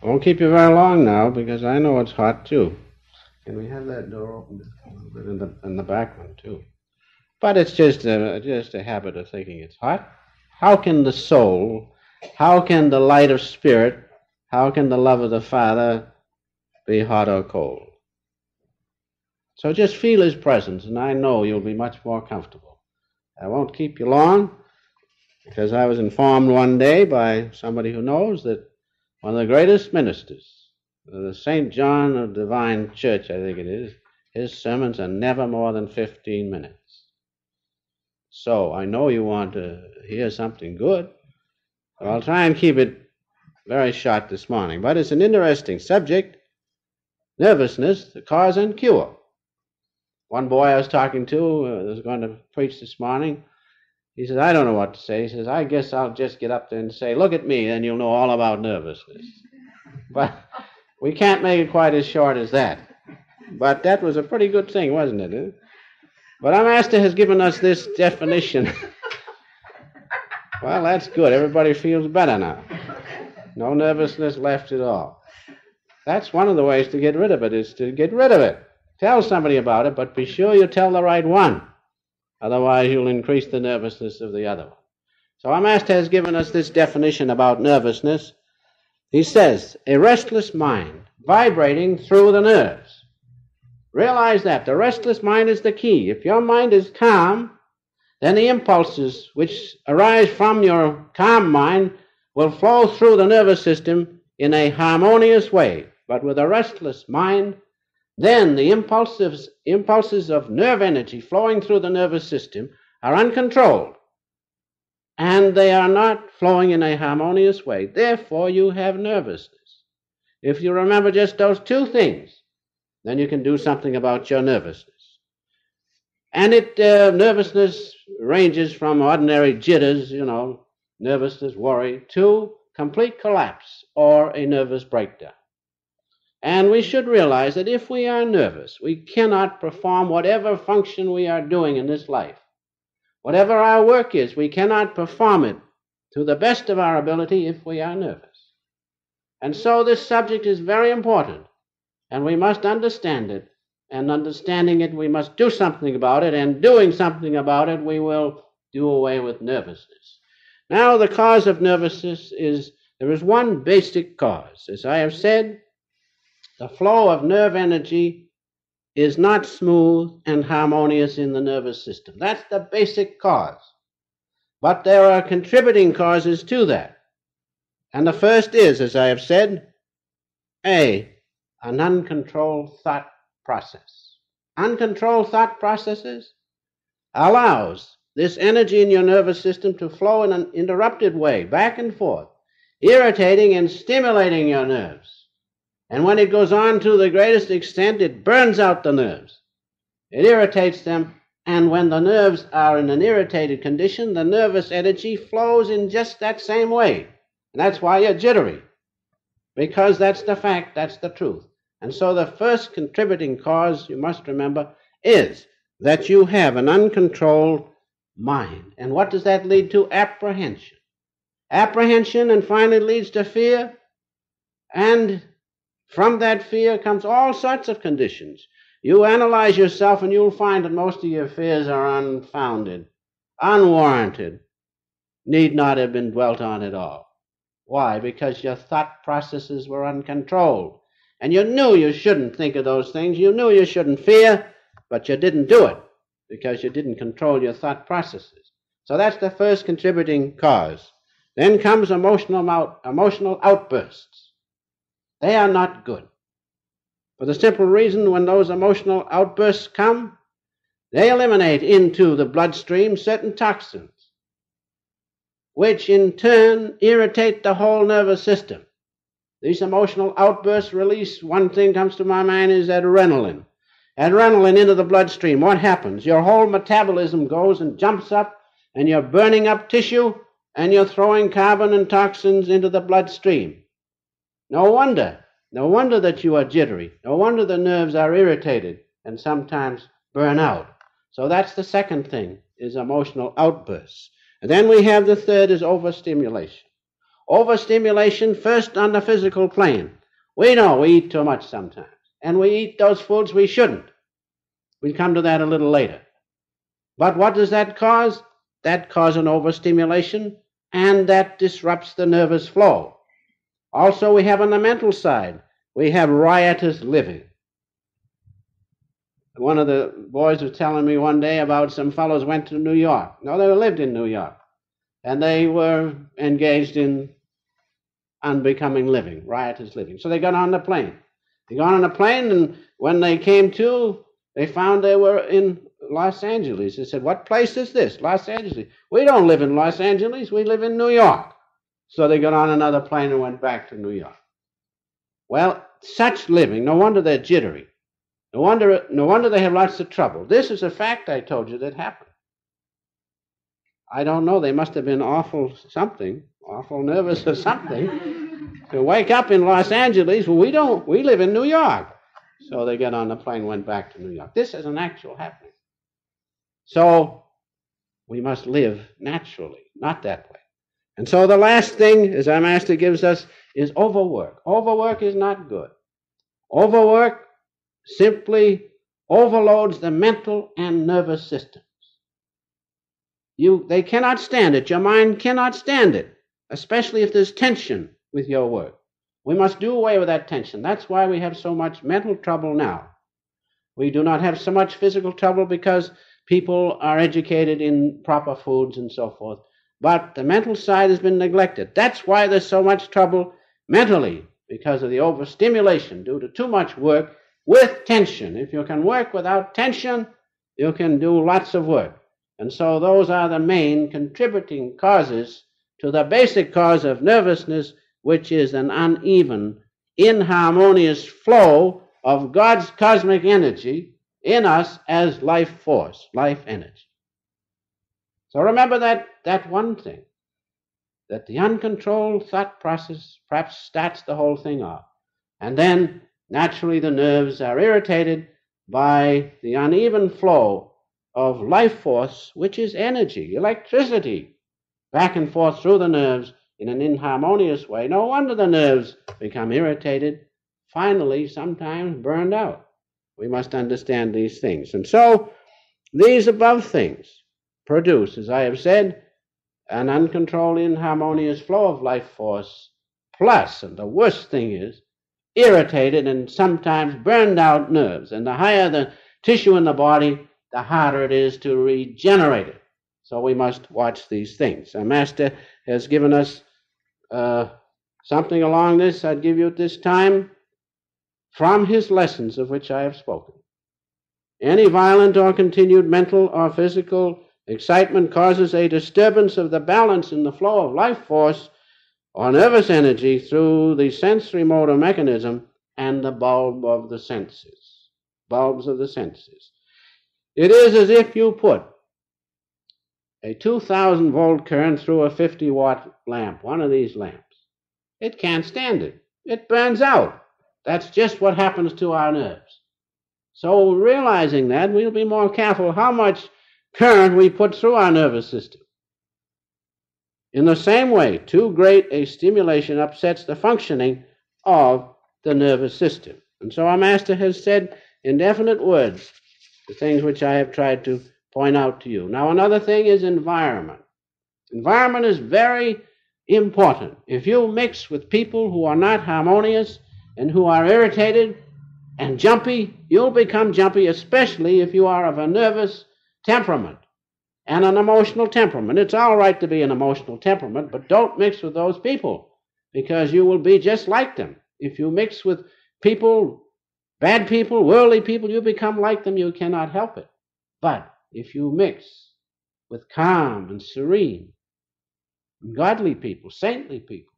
won't keep you very long now because I know it's hot too. Can we have that door open a little bit in the back one too? But it's just a habit of thinking it's hot. How can the soul, how can the light of spirit, how can the love of the Father be hot or cold? So just feel His presence, and I know you'll be much more comfortable. I won't keep you long, because I was informed one day by somebody who knows that one of the greatest ministers, the St. John of Divine Church, I think it is, his sermons are never more than 15 minutes. So I know you want to hear something good, so I'll try and keep it very short this morning. But it's an interesting subject, nervousness, the cause and cure. One boy I was talking to was going to preach this morning. He says, I don't know what to say. He says, I guess I'll just get up there and say, look at me, then you'll know all about nervousness. But we can't make it quite as short as that. But that was a pretty good thing, wasn't it? Eh? But our Master has given us this definition. Well, that's good. Everybody feels better now. No nervousness left at all. That's one of the ways to get rid of it, is to get rid of it. Tell somebody about it, but be sure you tell the right one. Otherwise, you'll increase the nervousness of the other one. So our Master has given us this definition about nervousness. He says, a restless mind vibrating through the nerves. Realize that. The restless mind is the key. If your mind is calm, then the impulses which arise from your calm mind will flow through the nervous system in a harmonious way. But with a restless mind, then the impulses of nerve energy flowing through the nervous system are uncontrolled, and they are not flowing in a harmonious way. Therefore, you have nervousness. If you remember just those two things, then you can do something about your nervousness. And nervousness ranges from ordinary jitters, nervousness, worry, to complete collapse or a nervous breakdown. And we should realize that if we are nervous, we cannot perform whatever function we are doing in this life. Whatever our work is, we cannot perform it to the best of our ability if we are nervous. And so this subject is very important, and we must understand it. And understanding it, we must do something about it, and doing something about it, we will do away with nervousness. Now, the cause of nervousness is, there is one basic cause. As I have said, the flow of nerve energy is not smooth and harmonious in the nervous system. That's the basic cause. But there are contributing causes to that. And the first is, as I have said, an uncontrolled thought process. Uncontrolled thought processes allows this energy in your nervous system to flow in an interrupted way, back and forth, irritating and stimulating your nerves. And when it goes on to the greatest extent, it burns out the nerves. It irritates them, and when the nerves are in an irritated condition, the nervous energy flows in just that same way. And that's why you're jittery, because that's the fact, that's the truth. And so the first contributing cause, you must remember, is that you have an uncontrolled mind. And what does that lead to? Apprehension. Apprehension, and finally leads to fear, and from that fear comes all sorts of conditions. You analyze yourself and you'll find that most of your fears are unfounded, unwarranted, need not have been dwelt on at all. Why? Because your thought processes were uncontrolled. And you knew you shouldn't think of those things. You knew you shouldn't fear, but you didn't do it because you didn't control your thought processes. So that's the first contributing cause. Then comes emotional outbursts. They are not good. For the simple reason, when those emotional outbursts come, they eliminate into the bloodstream certain toxins, which in turn irritate the whole nervous system. These emotional outbursts release, one thing comes to my mind, is adrenaline. Adrenaline into the bloodstream. What happens? Your whole metabolism goes and jumps up, and you're burning up tissue, and you're throwing carbon and toxins into the bloodstream. No wonder that you are jittery. No wonder the nerves are irritated and sometimes burn out. So that's the second thing, is emotional outbursts. And then we have the third, is overstimulation. Overstimulation first on the physical plane. We know we eat too much sometimes, and we eat those foods we shouldn't. We'll come to that a little later. But what does that cause? That causes an overstimulation, and that disrupts the nervous flow. Also, we have on the mental side, we have riotous living. One of the boys was telling me one day about some fellows went to New York. No, they lived in New York. And they were engaged in unbecoming living, riotous living. So they got on the plane. They got on the plane, and when they came to, they found they were in Los Angeles. They said, "What place is this?" "Los Angeles." "We don't live in Los Angeles. We live in New York." So they got on another plane and went back to New York. Well, such living, no wonder they're jittery. No wonder they have lots of trouble. This is a fact I told you that happened. I don't know, they must have been awful nervous or something, to wake up in Los Angeles. Well, we live in New York. So they got on the plane and went back to New York. This is an actual happening. So we must live naturally, not that way. And so the last thing, as our master gives us, is overwork. Overwork is not good. Overwork simply overloads the mental and nervous systems. They cannot stand it. Your mind cannot stand it, especially if there's tension with your work. We must do away with that tension. That's why we have so much mental trouble now. We do not have so much physical trouble because people are educated in proper foods and so forth. But the mental side has been neglected. That's why there's so much trouble mentally, because of the overstimulation due to too much work with tension. If you can work without tension, you can do lots of work. And so those are the main contributing causes to the basic cause of nervousness, which is an uneven, inharmonious flow of God's cosmic energy in us as life force, life energy. So remember that one thing, that the uncontrolled thought process perhaps starts the whole thing off. And then naturally the nerves are irritated by the uneven flow of life force, which is energy, electricity, back and forth through the nerves in an inharmonious way. No wonder the nerves become irritated, finally sometimes burned out. We must understand these things. And so these above things produce, as I have said, an uncontrolled, inharmonious flow of life force, plus, and the worst thing is, irritated and sometimes burned out nerves. And the higher the tissue in the body, the harder it is to regenerate it. So we must watch these things. Our master has given us something along this. I'd give you at this time from his lessons of which I have spoken. Any violent or continued mental or physical excitement causes a disturbance of the balance in the flow of life force or nervous energy through the sensory motor mechanism and the bulb of the senses. Bulbs of the senses. It is as if you put a 2,000 volt current through a 50-watt lamp, one of these lamps. It can't stand it. It burns out. That's just what happens to our nerves. So realizing that, we'll be more careful how much current we put through our nervous system. In the same way, too great a stimulation upsets the functioning of the nervous system. And so our master has said in definite words the things which I have tried to point out to you. Now, another thing is environment. Environment is very important. If you mix with people who are not harmonious and who are irritated and jumpy, you'll become jumpy, especially if you are of a nervous temperament and an emotional temperament. It's all right to be an emotional temperament, but don't mix with those people, because you will be just like them. If you mix with people, bad people, worldly people, you become like them. You cannot help it. But if you mix with calm and serene, godly people, saintly people,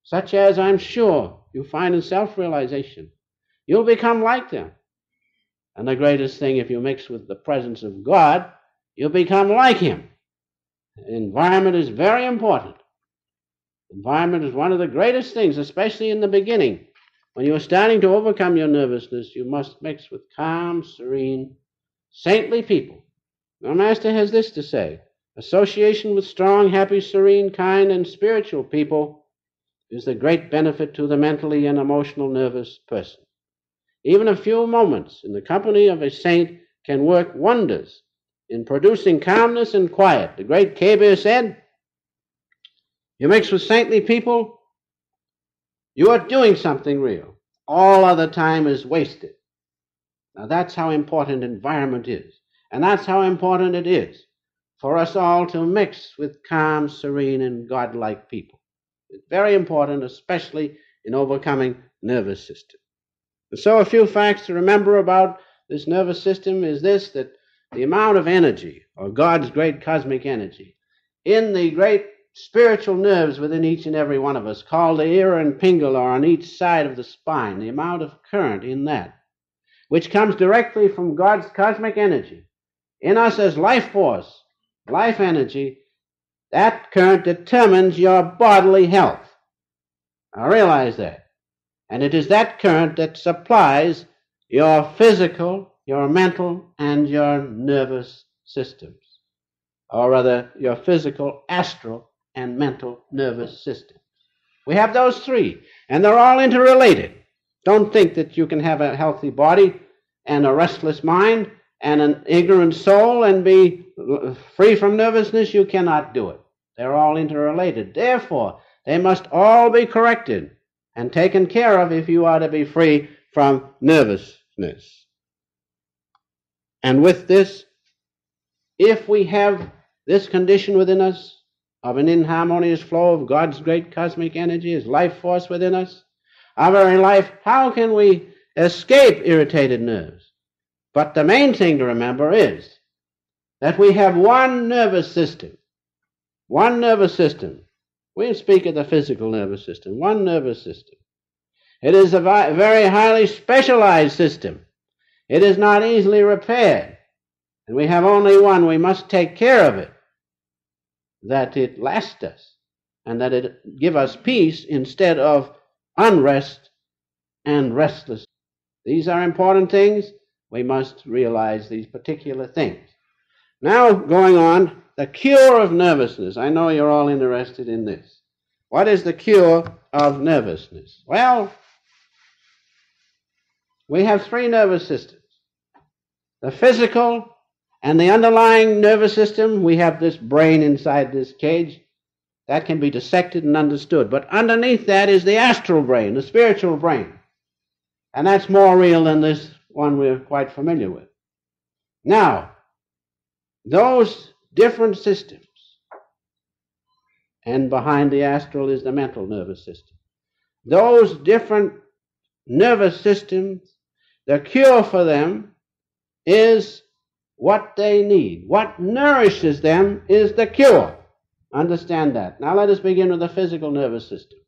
such as I'm sure you find in self-realization, you'll become like them. And the greatest thing, if you mix with the presence of God, you'll become like him. Environment is very important. Environment is one of the greatest things, especially in the beginning. When you're starting to overcome your nervousness, you must mix with calm, serene, saintly people. Our master has this to say: Association with strong, happy, serene, kind, and spiritual people is a great benefit to the mentally and emotional nervous person. Even a few moments in the company of a saint can work wonders in producing calmness and quiet. The great Kabir said, you mix with saintly people, you are doing something real. All other time is wasted. Now that's how important environment is. And that's how important it is for us all to mix with calm, serene, and godlike people. It's very important, especially in overcoming nervous system. And so a few facts to remember about this nervous system is this, that the amount of energy, or God's great cosmic energy, in the great spiritual nerves within each and every one of us, called the Ira and Pingala, on each side of the spine, the amount of current in that, which comes directly from God's cosmic energy, in us as life force, life energy, that current determines your bodily health. Now realize that. And it is that current that supplies your physical, your mental, and your nervous systems. Or rather, your physical, astral, and mental nervous system. We have those three, and they're all interrelated. Don't think that you can have a healthy body and a restless mind and an ignorant soul and be free from nervousness. You cannot do it. They're all interrelated. Therefore, they must all be corrected and taken care of if you are to be free from nervousness. And with this, if we have this condition within us of an inharmonious flow of God's great cosmic energy, His life force within us, our very life, how can we escape irritated nerves? But the main thing to remember is that we have one nervous system. One nervous system. We'll speak of the physical nervous system. One nervous system. It is a very highly specialized system. It is not easily repaired. And we have only one. We must take care of it, that it last us and that it give us peace instead of unrest and restlessness. These are important things. We must realize these particular things. Now, going on, the cure of nervousness. I know you're all interested in this. What is the cure of nervousness? Well, we have three nervous systems. The physical and the underlying nervous system, we have this brain inside this cage. That can be dissected and understood. But underneath that is the astral brain, the spiritual brain. And that's more real than this one we're quite familiar with. Now, those different systems, and behind the astral is the mental nervous system. Those different nervous systems, the cure for them is what they need. What nourishes them is the cure. Understand that. Now let us begin with the physical nervous system.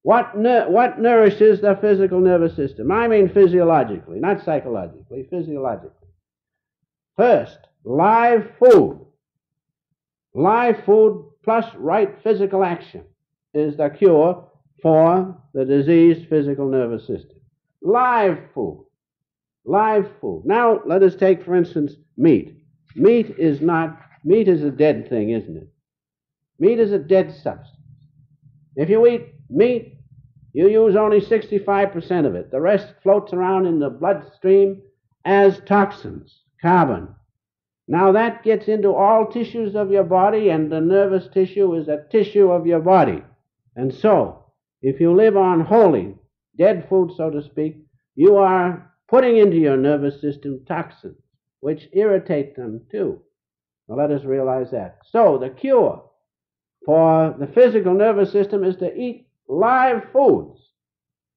What nourishes the physical nervous system? I mean physiologically, not psychologically, physiologically. First, live food. Live food plus right physical action is the cure for the diseased physical nervous system. Live food. Live food. Now, let us take, for instance, meat. Meat is a dead thing, isn't it? Meat is a dead substance. If you eat meat, you use only 65% of it. The rest floats around in the bloodstream as toxins, carbon. Now that gets into all tissues of your body, and the nervous tissue is a tissue of your body. And so, if you live on holy, dead food, so to speak, you are putting into your nervous system toxins, which irritate them too. Now let us realize that. So the cure for the physical nervous system is to eat live foods.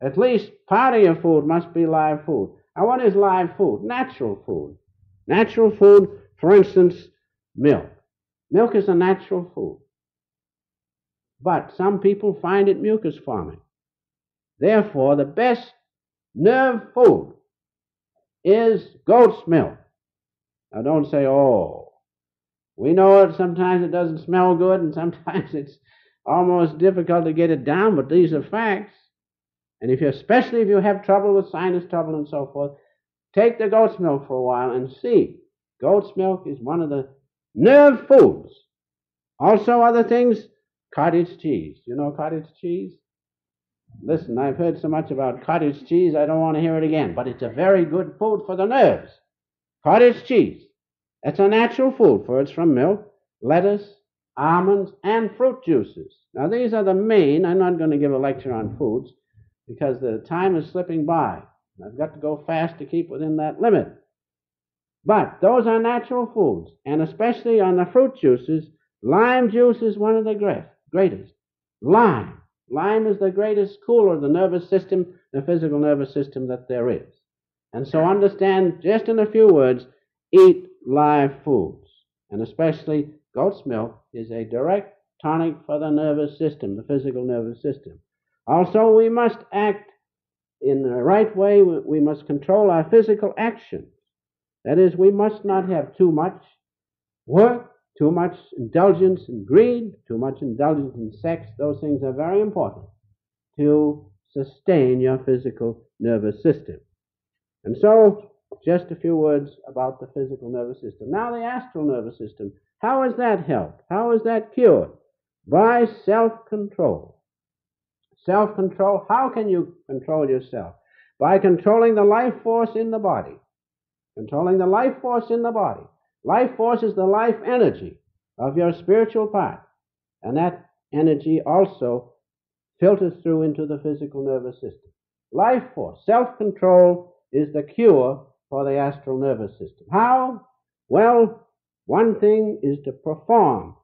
At least part of your food must be live food. Now what is live food? Natural food. Natural food, for instance, milk. Milk is a natural food. But some people find it mucus forming. Therefore, the best nerve food is goat's milk. Now don't say, oh, we know it, sometimes it doesn't smell good and sometimes it's almost difficult to get it down, but these are facts. And especially if you have trouble with sinus trouble and so forth, take the goat's milk for a while and see. Goat's milk is one of the nerve foods. Also other things, cottage cheese. You know cottage cheese? Listen, I've heard so much about cottage cheese, I don't want to hear it again, but it's a very good food for the nerves. Cottage cheese. It's a natural food, for it's from milk, lettuce, almonds, and fruit juices. Now, these are the main. I'm not going to give a lecture on foods because the time is slipping by. I've got to go fast to keep within that limit. But those are natural foods, and especially on the fruit juices, lime juice is one of the greatest. Lime. Lime is the greatest cooler of the nervous system, the physical nervous system that there is. And so understand, just in a few words, eat live foods. And especially goat's milk is a direct tonic for the nervous system, the physical nervous system. Also, we must act in the right way. We must control our physical actions. That is, we must not have too much work, too much indulgence in greed, too much indulgence in sex. Those things are very important to sustain your physical nervous system. And so, just a few words about the physical nervous system. Now, the astral nervous system. How is that helped? How is that cured? By self-control. Self-control. How can you control yourself? By controlling the life force in the body. Controlling the life force in the body. Life force is the life energy of your spiritual part. And that energy also filters through into the physical nervous system. Life force, self-control is the cure for the astral nervous system. How? Well, one thing is to perform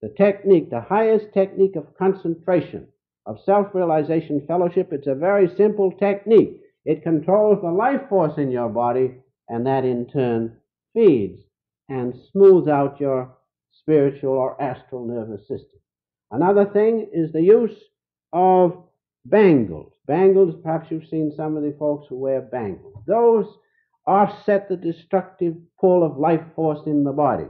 the technique, the highest technique of concentration, of self-realization fellowship. It's a very simple technique. It controls the life force in your body, and that in turn feeds and smooths out your spiritual or astral nervous system. Another thing is the use of bangles. Bangles, perhaps you've seen some of the folks who wear bangles. Those offset the destructive pull of life force in the body.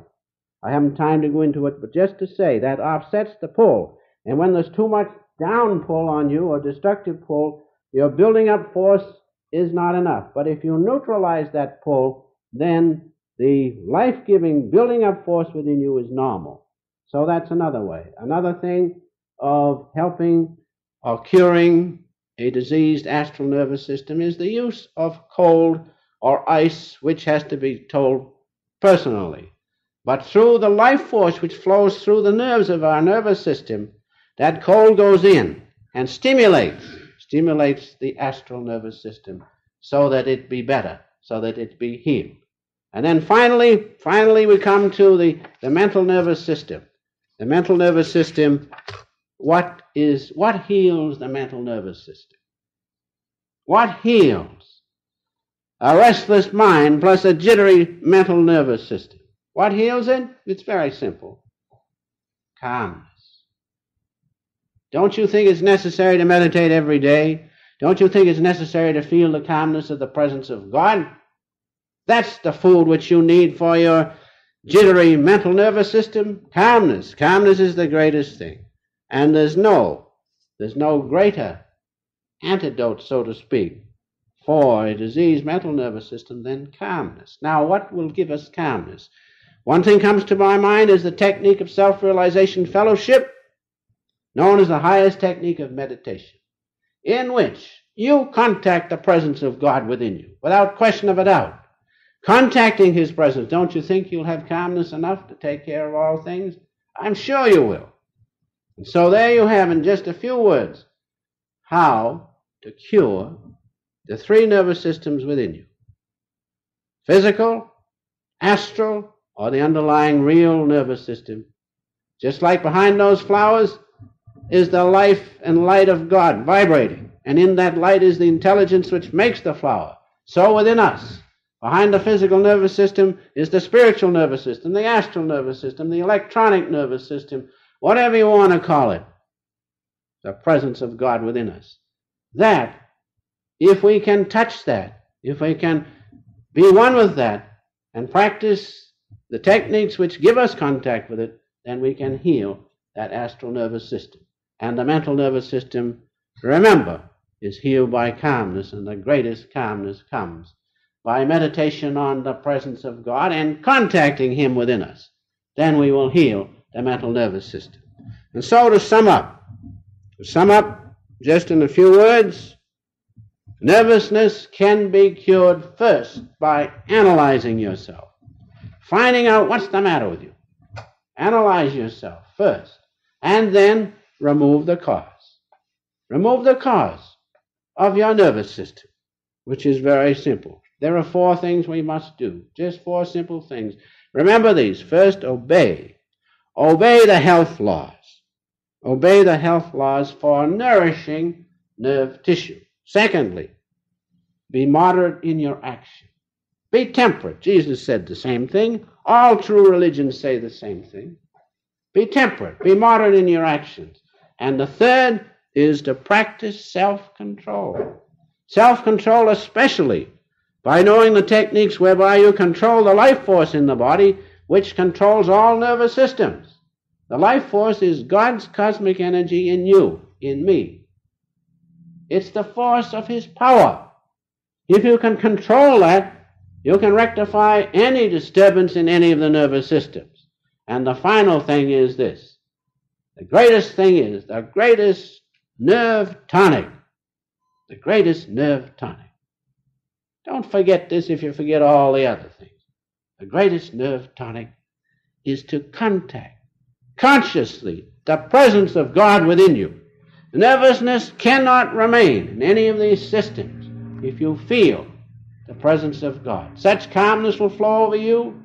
I haven't time to go into it, but just to say that offsets the pull. And when there's too much down pull on you or destructive pull, your building up force is not enough. But if you neutralize that pull, then the life-giving building up force within you is normal. So that's another way. Another thing of helping or curing a diseased astral nervous system is the use of cold or ice, which has to be told personally. But through the life force which flows through the nerves of our nervous system, that cold goes in and stimulates the astral nervous system so that it be better, so that it be healed. And then finally we come to the mental nervous system. The mental nervous system, what heals the mental nervous system? What heals a restless mind plus a jittery mental nervous system? What heals it? It's very simple. Calmness. Don't you think it's necessary to meditate every day? Don't you think it's necessary to feel the calmness of the presence of God? That's the food which you need for your jittery mental nervous system. Calmness. Calmness is the greatest thing. And there's no greater antidote, so to speak, for a diseased mental nervous system than calmness. Now, what will give us calmness? One thing comes to my mind is the technique of self-realization fellowship, known as the highest technique of meditation, in which you contact the presence of God within you, without question of a doubt. Contacting His presence, don't you think you'll have calmness enough to take care of all things? I'm sure you will. And so there you have, in just a few words, how to cure the three nervous systems within you: physical, astral, or the underlying real nervous system. Just like behind those flowers is the life and light of God vibrating, and in that light is the intelligence which makes the flower. So within us, behind the physical nervous system, is the spiritual nervous system, the astral nervous system, the electronic nervous system, whatever you want to call it, the presence of God within us. That, if we can touch that, if we can be one with that, and practice the techniques which give us contact with it, then we can heal that astral nervous system. And the mental nervous system, remember, is healed by calmness, and the greatest calmness comes by meditation on the presence of God and contacting Him within us. then we will heal the mental nervous system. And so to sum up just in a few words, nervousness can be cured first by analyzing yourself, finding out what's the matter with you. Analyze yourself first, and then remove the cause. Remove the cause of your nervous system, which is very simple. There are 4 things we must do, just 4 simple things. Remember these. First, obey. Obey the health laws. Obey the health laws for nourishing nerve tissue. Secondly, be moderate in your action. Be temperate. Jesus said the same thing. All true religions say the same thing. Be temperate. Be moderate in your actions. And the third is to practice self-control. Self-control especially by knowing the techniques whereby you control the life force in the body, which controls all nervous systems. The life force is God's cosmic energy in you, in me. It's the force of His power. If you can control that, you can rectify any disturbance in any of the nervous systems. And the final thing is this. The greatest thing is the greatest nerve tonic. The greatest nerve tonic. Don't forget this if you forget all the other things. The greatest nerve tonic is to contact consciously the presence of God within you. Nervousness cannot remain in any of these systems if you feel the presence of God. Such calmness will flow over you.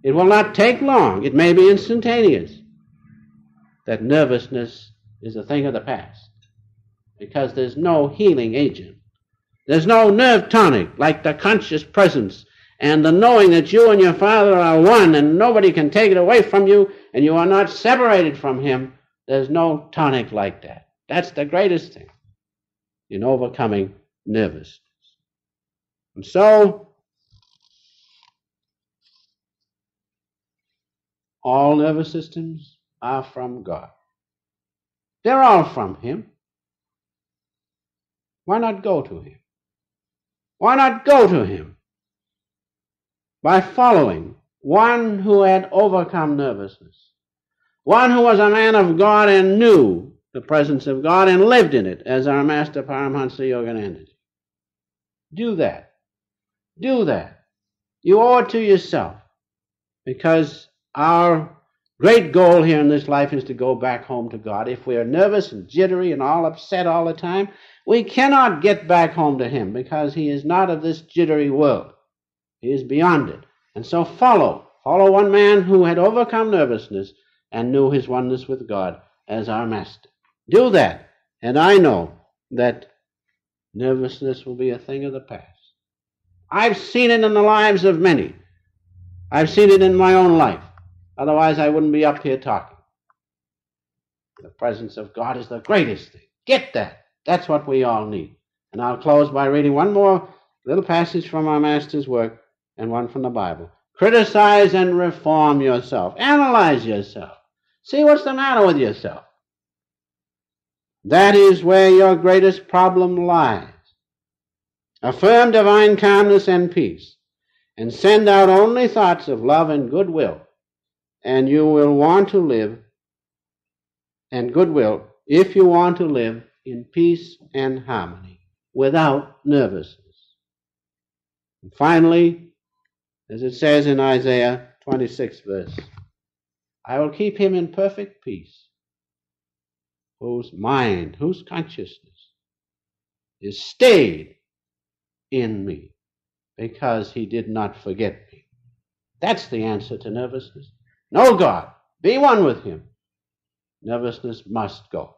It will not take long. It may be instantaneous. That nervousness is a thing of the past because there's no healing agent. There's no nerve tonic like the conscious presence and the knowing that you and your Father are one and nobody can take it away from you and you are not separated from Him. There's no tonic like that. That's the greatest thing in overcoming nervousness. And so, all nervous systems are from God. They're all from Him. Why not go to Him? Why not go to Him by following one who had overcome nervousness, one who was a man of God and knew the presence of God and lived in it, as our Master Paramahansa Yoganandaji. Do that. Do that. You owe it to yourself, because our great goal here in this life is to go back home to God. If we are nervous and jittery and all upset all the time, we cannot get back home to Him because He is not of this jittery world. He is beyond it. And so follow one man who had overcome nervousness and knew his oneness with God as our Master. Do that, and I know that nervousness will be a thing of the past. I've seen it in the lives of many. I've seen it in my own life. Otherwise, I wouldn't be up here talking. The presence of God is the greatest thing. Get that. That's what we all need. And I'll close by reading one more little passage from our Master's work and one from the Bible. Criticize and reform yourself. Analyze yourself. See what's the matter with yourself. That is where your greatest problem lies. Affirm divine calmness and peace, and send out only thoughts of love and goodwill, and you will want to live, and goodwill, if you want to live in peace and harmony, without nervousness. And finally, as it says in Isaiah 26 verse, I will keep him in perfect peace, whose mind, whose consciousness is stayed in me, because he did not forget me. That's the answer to nervousness. Know God. Be one with Him. Nervousness must go.